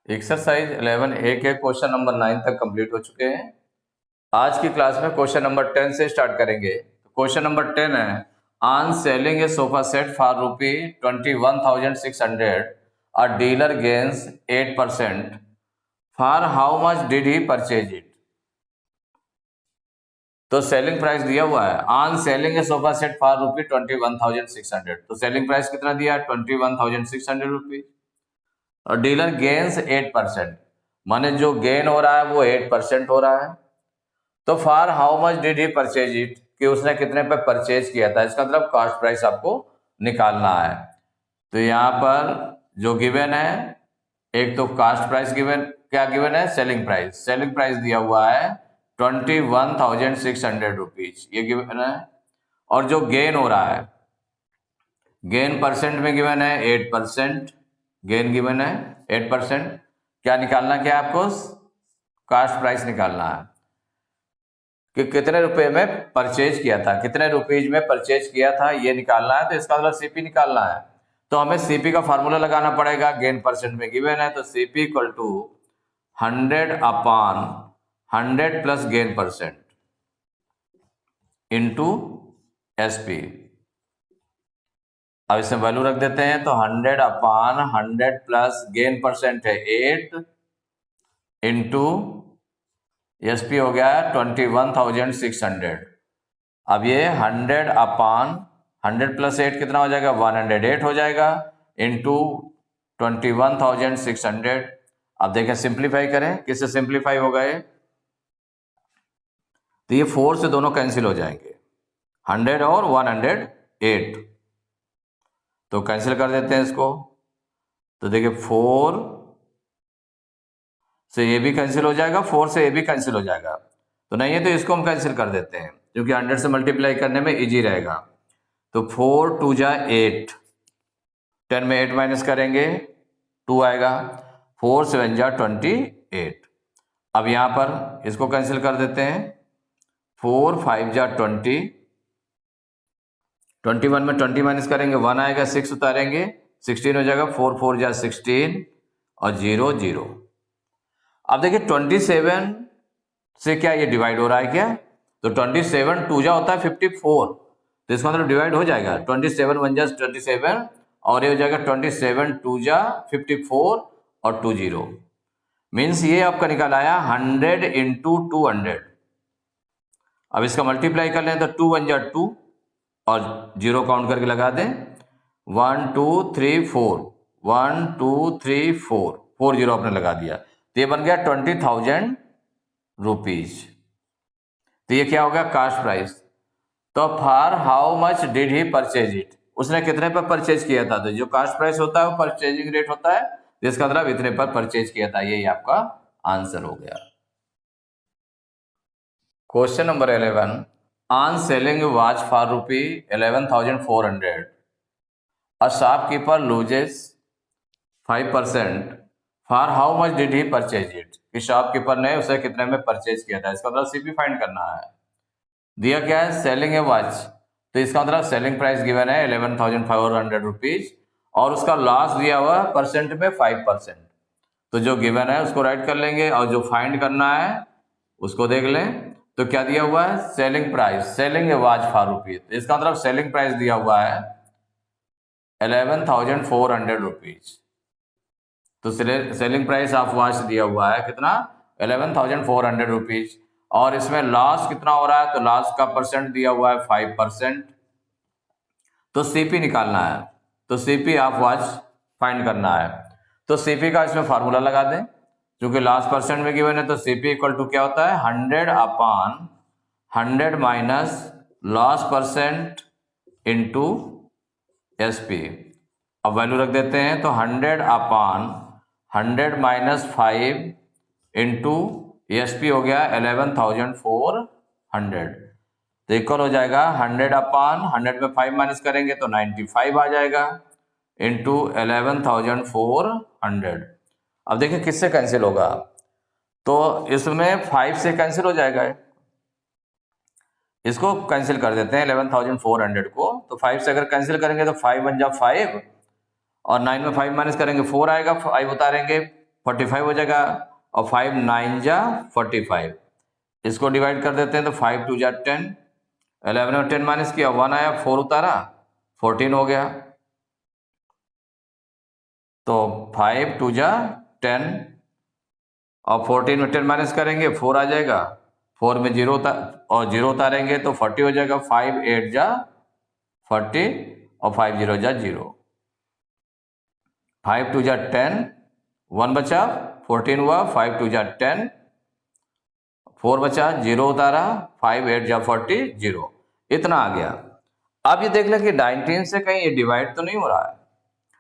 Exercise 11A के question number 9 तक complete हो चुके हैं। आज की क्लास में क्वेश्चन नंबर 10 से स्टार्ट करेंगे। क्वेश्चन नंबर 10 है, on selling A sofa set for ₹21,600 a dealer gains 8%, for how much did he purchase it. तो सेलिंग प्राइस दिया हुआ है, on selling A sofa set for ₹21,600। तो सेलिंग प्राइस कितना दिया है? ₹21,600 और डीलर गेन्स 8%, माने जो गेन हो रहा है वो 8% हो रहा है। तो for how much did he purchase it, कि उसने कितने पे परचेज किया था, इसका मतलब कॉस्ट प्राइस आपको निकालना है। तो यहाँ पर जो गिवन है, एक तो कॉस्ट प्राइस गिवन, क्या गिवन है? Selling price. सेलिंग प्राइस दिया हुआ है ₹21,600, ये गिवन है। और जो गेन हो रहा है, गेन परसेंट में गिवन है 8%, गेन गिवन है 8%। क्या निकालना, क्या आपको? कॉस्ट प्राइस निकालना है कि कितने रुपए में परचेज किया था, कितने रुपीज में परचेज किया था, ये निकालना है। तो इसका मतलब सीपी निकालना है, तो हमें सीपी का फार्मूला लगाना पड़ेगा। गेन परसेंट में गिवन है, तो CP equal to 100/100 plus gain percent into SP. अब इसमें वैल्यू रख देते हैं, तो 100/100 प्लस गेन परसेंट है 8 इंटू एसपी हो गया 21,600। अब ये 100/100 प्लस 8 कितना हो जाएगा? 108 हो जाएगा इंटू 21,600। अब देखें, सिंप्लीफाई करें, किससे सिंप्लीफाई होगा ये? तो ये 4 से दोनों कैंसिल हो जाएंगे, 100 और 108, तो कैंसिल कर देते हैं इसको। तो देखिए 4 से ये भी कैंसिल हो जाएगा, 4 से ये भी कैंसिल हो जाएगा। तो नहीं है तो इसको हम कैंसिल कर देते हैं, क्योंकि 100 से मल्टीप्लाई करने में इजी रहेगा। तो 4 2 जा 8, 10 में 8 माइनस करेंगे 2 आएगा, 4 7 जा 28। अब यहाँ पर इसको कैंसिल कर देते हैं, 4 5 जा 20, 21 में 20 माइनस करेंगे 1 आएगा, 6 उतारेंगे 16 हो जाएगा, 4 4 जा 16 और 0 0। अब देखिए 27 से क्या ये डिवाइड हो रहा है क्या? तो 27 2 जा होता है 54, तो इसका मतलब डिवाइड हो जाएगा। 27 1 जा 27 और ये हो जाएगा 27 2 जा 54 और 2 0, मीन्स ये आपका निकल आया 100 इंटू 200। अब इसका मल्टीप्लाई कर लें तो 2 1 जा 2 और 0 काउंट करके लगा दें, 1 2 3 4, 1 2 3 4, 4 0 आपने लगा दिया, तो ये बन गया 20,000 रुपीज। तो ये क्या होगा? Cost price. तो for how much did he purchase it, उसने कितने पर परचेज किया था। तो जो कास्ट प्राइस होता है वो परचेजिंग रेट होता है, जिसका मतलब इतने पर परचेज किया था। यही आपका आंसर हो गया। Question number 11, on selling watch for ₹11,400 a shopkeeper loses 5%, for how much did he purchase it, कि शॉपकीपर ने उसे कितने में परचेज किया था। इसका मतलब सीपी फाइंड करना है। दिया क्या है? सेलिंग ए वॉच, तो इसका मतलब सेलिंग प्राइस गिवन है 11,400 रुपीज और उसका लॉस दिया हुआ परसेंट में 5%। तो जो गिवन है उसको राइट कर लेंगे और जो फाइंड करना है उसको देख लें। तो क्या दिया हुआ है? Selling price, selling A watch for rupees, तो इसका मतलब सेलिंग प्राइस दिया हुआ है 11,400 रुपीज। तो सेलिंग प्राइस ऑफ वॉच दिया हुआ है कितना? 11,400 रुपीज। और इसमें लॉस कितना हो रहा है? तो लॉस का परसेंट दिया हुआ है 5%। तो सीपी निकालना है, तो सीपी ऑफ वॉच फाइंड करना है। तो सीपी का इसमें फार्मूला लगा दें, क्योंकि लॉस परसेंट में गिवन है। तो सीपी इक्वल टू क्या होता है? 100/100 minus loss percent into SP. अब वैल्यू रख देते हैं, तो 100/100 माइनस 5 इंटू एसपी हो गया 11,400, तो इक्वल हो जाएगा 100/100 में 5 माइनस करेंगे तो 95 आ जाएगा इंटू 11,400। अब देखिए किससे कैंसिल होगा, तो इसमें 5 से कैंसिल हो जाएगा, इसको कैंसिल कर देते हैं 11,400 को। तो 5 से अगर कैंसिल करेंगे तो 5 1 जा 5 और 9 में 5 माइनस करेंगे 4 आएगा, 5 उतारेंगे 45 हो जाएगा, और 5 9 जा 45, इसको डिवाइड कर देते हैं तो 5 2 जा 10, 11 और 10 माइनस किया, 1 आया, 4 उतारा, 14 हो गया। तो 5 2 जा 10, और 14 में 10 माइनस करेंगे 4 आ जाएगा, 4 में 0 और 0 उतारेंगे तो 40 हो जाएगा, 5 8 जा 40 और 5 0 जा 0, 5 2 जा 10, 1 बचा, 14 हुआ, 5 2 जा 10, 4 बचा, 0 उतारा, 5 8 जा 40 0, इतना आ गया। अब ये देख लें कि 19 से कहीं ये डिवाइड तो नहीं हो रहा है,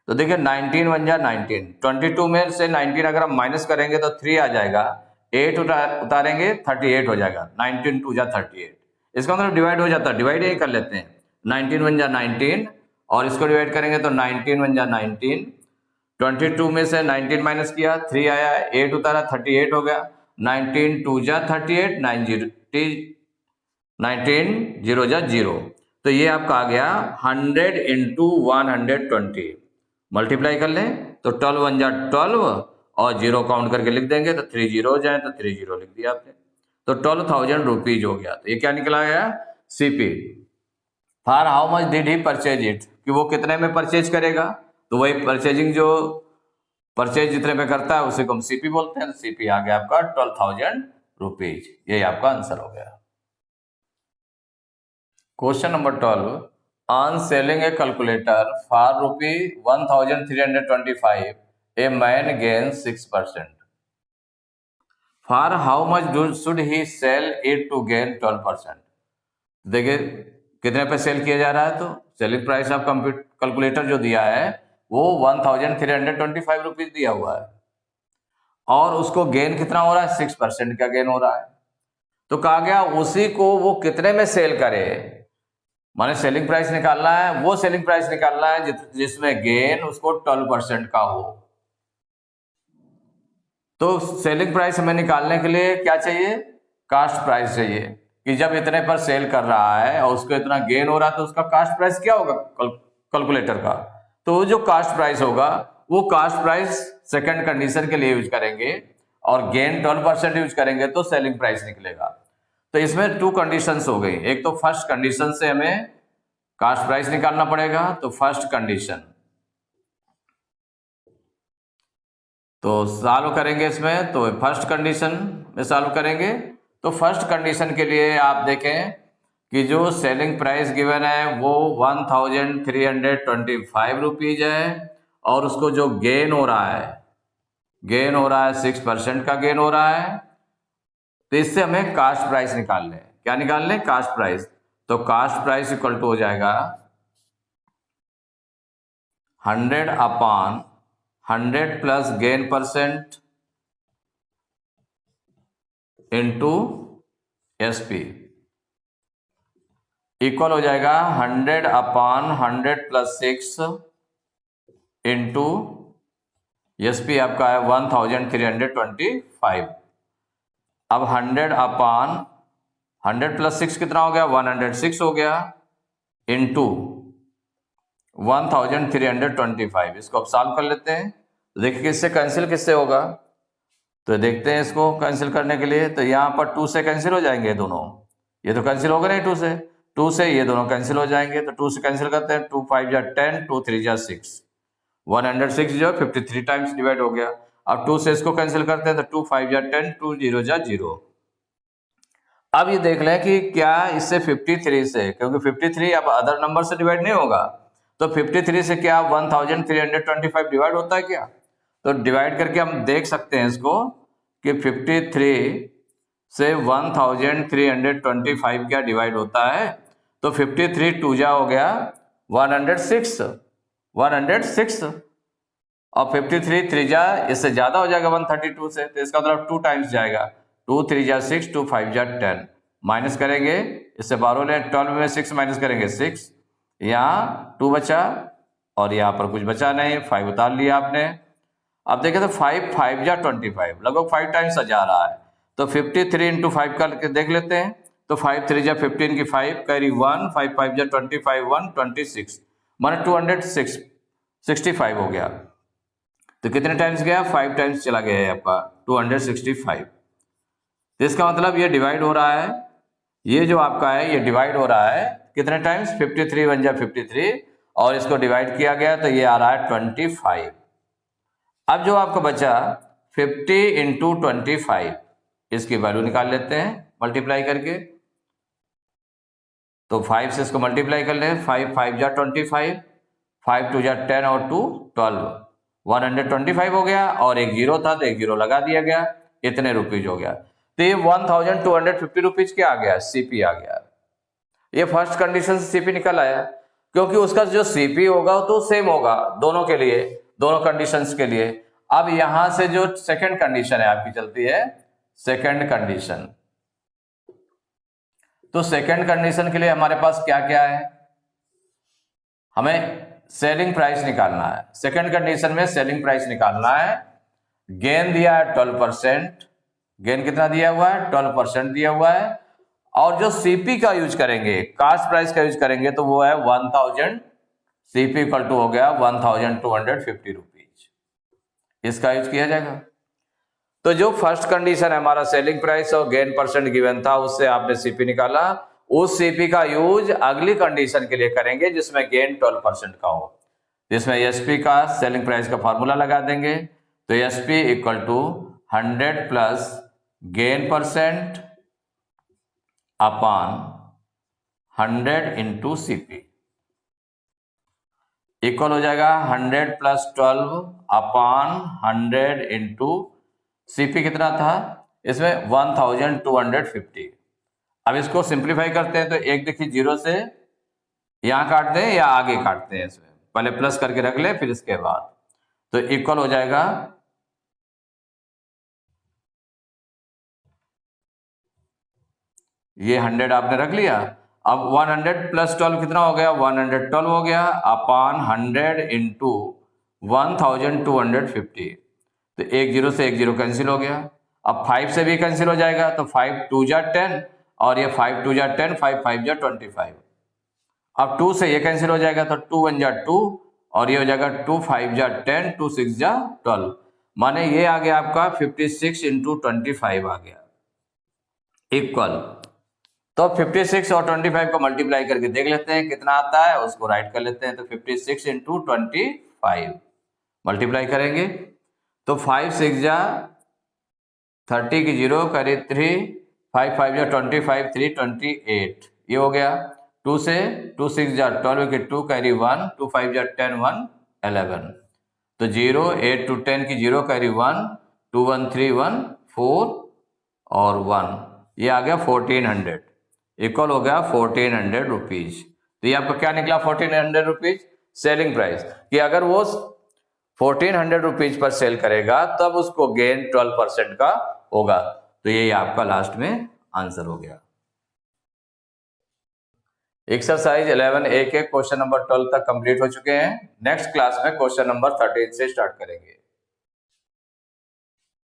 तो देखिए 19 1 जा 19, 22 में से 19 अगर हम माइनस करेंगे तो 3 आ जाएगा, 8 उतारेंगे 38 हो जाएगा, 19 2 जा 38, इसका मतलब डिवाइड हो जाता है, डिवाइड यही कर लेते हैं, 19 1 जा 19 और इसको डिवाइड करेंगे तो 19 1 जा 19, 22 में से 19 माइनस किया, 3 आया, 8 उतारा 38 हो गया, 19 2 जा 38, 19 0 जा 0, तो ये आपका आ गया 100 इंटू 120, मल्टीप्लाई कर लें तो 12 1 जा 12 और 0 काउंट करके लिख देंगे तो 3 0 हो जाए तो 3 0 लिख दिया आपने, तो 12,000 रुपीज हो गया। तो ये क्या निकला गया, CP. For how much did he purchase it, कि वो कितने में परचेज करेगा, तो वही परचेजिंग जो परचेज जितने में करता है उसी को हम सीपी बोलते हैं, सीपी आ गया आपका 12,000 रुपीज, यही आपका आंसर हो गया। Question number 12, on selling a calculator for ₹1,325 a man gain 6%, for how much should he sell it to gain 12%। देखिए कितने पे सेल किया जा रहा है, तो सेलिंग प्राइस ऑफ कैलकुलेटर जो दिया है वो 1,325 रुपीज दिया हुआ है, और उसको गेन कितना हो रहा है, 6% का गेन हो रहा है। तो कहा गया उसी को वो कितने में सेल करे, माने सेलिंग प्राइस निकालना है, वो सेलिंग प्राइस निकालना है जिसमें गेन उसको 12% का हो। तो सेलिंग प्राइस हमें निकालने के लिए क्या चाहिए, कास्ट प्राइस चाहिए, कि जब इतने पर सेल कर रहा है और उसको इतना गेन हो रहा है तो उसका कास्ट प्राइस क्या होगा कैलकुलेटर का, तो जो कास्ट प्राइस होगा वो कास्ट प्राइस सेकंड कंडीशन के लिए यूज करेंगे और गेन 12% यूज करेंगे तो सेलिंग प्राइस निकलेगा। तो इसमें 2 कंडीशंस हो गई, एक तो फर्स्ट कंडीशन से हमें कास्ट प्राइस निकालना पड़ेगा, तो फर्स्ट कंडीशन तो सॉल्व करेंगे इसमें, तो फर्स्ट कंडीशन में सॉल्व करेंगे। तो फर्स्ट कंडीशन के लिए आप देखें कि जो सेलिंग प्राइस गिवन है वो 1,325 रुपीज है, और उसको जो गेन हो रहा है 6% का गेन हो रहा है, तो इससे हमें कास्ट प्राइस निकाल लें। क्या निकाल लें, कास्ट प्राइस। तो कास्ट प्राइस इक्वल टू हो जाएगा 100/100 plus gain percent into SP equal हो जाएगा 100/100 प्लस 6 इंटू SP आपका है 1,325। अब 100/100 प्लस 6 कितना हो गया, 106 हो गया, इंटू 1,325। इसको अब सॉल्व कर लेते हैं, तो देखिए किससे कैंसिल किससे होगा, तो देखते हैं इसको कैंसिल करने के लिए। तो यहाँ पर 2 से कैंसिल हो जाएंगे दोनों, ये तो कैंसिल होगा नहीं 2 से ये दोनों कैंसिल हो जाएंगे, तो 2 से कैंसिल करते हैं, 2 5 जा 10, 2 3 जा 6, 106 जो 53 टाइम्स डिवाइड हो गया। अब 2 से इसको कैंसिल करते हैं तो 2 5 जा 10, 2 0 जा 0। अब ये देख लें कि क्या इससे 53 से, क्योंकि 53 अब अदर नंबर से डिवाइड नहीं होगा, तो 53 से क्या 1,325 डिवाइड होता है क्या, तो डिवाइड करके हम देख सकते हैं इसको कि 53 से 1,325 क्या डिवाइड होता है, तो 53 2 जा हो गया 106 और 53 3 जा इससे ज्यादा हो जाएगा 132 से, तो इसका मतलब 2 टाइम्स जाएगा, 2 3 जा 6, 2 5 जा 10, माइनस करेंगे इससे 12 ले, 12 में 6 माइनस करेंगे 6, यहाँ 2 बचा और यहाँ पर कुछ बचा नहीं, 5 उतार लिया आपने। अब देखें तो 5 5 जा 25, लगभग 5 टाइम्स जा रहा है, तो 53 इंटू 5 करके देख लेते हैं, तो 5 3 जा 15 की 5 कैरी 1, 5 5 जा 25, 1 26 माने 265 हो गया। तो कितने टाइम्स गया, 5 टाइम्स चला गया है आपका 265। तो इसका मतलब ये डिवाइड हो रहा है, ये जो आपका है ये डिवाइड हो रहा है कितने टाइम्स, 53 बन जा 53, और इसको डिवाइड किया गया तो ये आ रहा है 25। अब जो आपका बचा 50 इंटू 25, इसकी वैल्यू निकाल लेते हैं मल्टीप्लाई करके। तो 5 से इसको मल्टीप्लाई कर लें, 5 5 जा 25, 5 2 जा 10 और 2 12, 125 हो गया, और एक जीरो था तो एक जीरो लगा दिया गया, इतने रुपीज हो गया। तो ये 1250 रुपीज क्या आ गया, सीपी आ गया। ये फर्स्ट कंडीशन से सीपी निकल आया, क्योंकि उसका जो सीपी होगा तो सेम होगा दोनों के लिए, दोनों कंडीशंस के लिए। अब यहां से जो सेकंड कंडीशन है आपकी चलती है, सेकंड कंडीशन। तो सेकंड कंडीशन के लिए हमारे पास क्या क्या है, हमें सेलिंग प्राइस निकालना है। सेकंड कंडीशन में सेलिंग प्राइस निकालना है। गेन दिया है 12%, गेन कितना दिया हुआ है, 12% दिया हुआ है। और जो सीपी का यूज करेंगे, कास्ट प्राइस का यूज करेंगे, तो वो है 1000, सीपी इक्वल टू हो गया 1250 रुपीज, इसका यूज किया जाएगा। तो जो फर्स्ट कंडीशन है हमारा सेलिंग प्राइस और गेन परसेंट गिवन था, उससे आपने सीपी निकाला, उस सीपी का यूज अगली कंडीशन के लिए करेंगे जिसमें गेन 12% का हो, जिसमें एसपी का सेलिंग प्राइस का फॉर्मूला लगा देंगे। तो SP equal to 100 plus gain percent upon 100 into CP, equal हो जाएगा 100 प्लस 12 अपॉन 100 इंटू सीपी कितना था इसमें 1250। अब इसको सिंप्लीफाई करते हैं तो एक देखिए जीरो से यहां काटते हैं या आगे काटते हैं, इसमें पहले प्लस करके रख ले फिर इसके बाद, तो इक्वल हो जाएगा ये 100 आपने रख लिया। अब 100 प्लस 12 कितना हो गया, 112 हो गया अपॉन 100 इंटू 1250। तो एक जीरो से एक जीरो कैंसिल हो गया। अब 5 से भी कैंसिल हो जाएगा, तो 5 2 जा 10 और ये 5 2 जा 10, 5 5 जा 25। अब 2 से ये कैंसिल हो जाएगा, तो 2 1 जा 2 और ये हो जाएगा 2 5 जा 10, 2 6 जा 12, माने ये आ गया आपका 56 इंटू 25 आ गया इक्वल। तो 56 और 25 को मल्टीप्लाई करके देख लेते हैं कितना आता है, उसको राइट कर लेते हैं। तो 56 इंटू 25 मल्टीप्लाई करेंगे तो 5 6 जा 30 की जीरो करी 3, 5 5 जा 25, 3 28, ये हो गया। 2 से 2 6 जा 12 की 2 कैरी 1, 2 5 जा 10 1 11, तो 0 8 to 10 की जीरो कैरी 1, 2 1 3 1 4 और 1, ये आ गया 1400, इक्वल हो गया 1400 रुपीज। तो ये आपका क्या निकला 1400 रुपीज सेलिंग प्राइस, कि अगर वो 1400 रुपीज पर सेल करेगा तब उसको गेन 12% का होगा। तो ये आपका लास्ट में आंसर हो गया। एक्सरसाइज 11A के क्वेश्चन नंबर 12 तक कंप्लीट हो चुके हैं। नेक्स्ट क्लास में क्वेश्चन नंबर 13 से स्टार्ट करेंगे।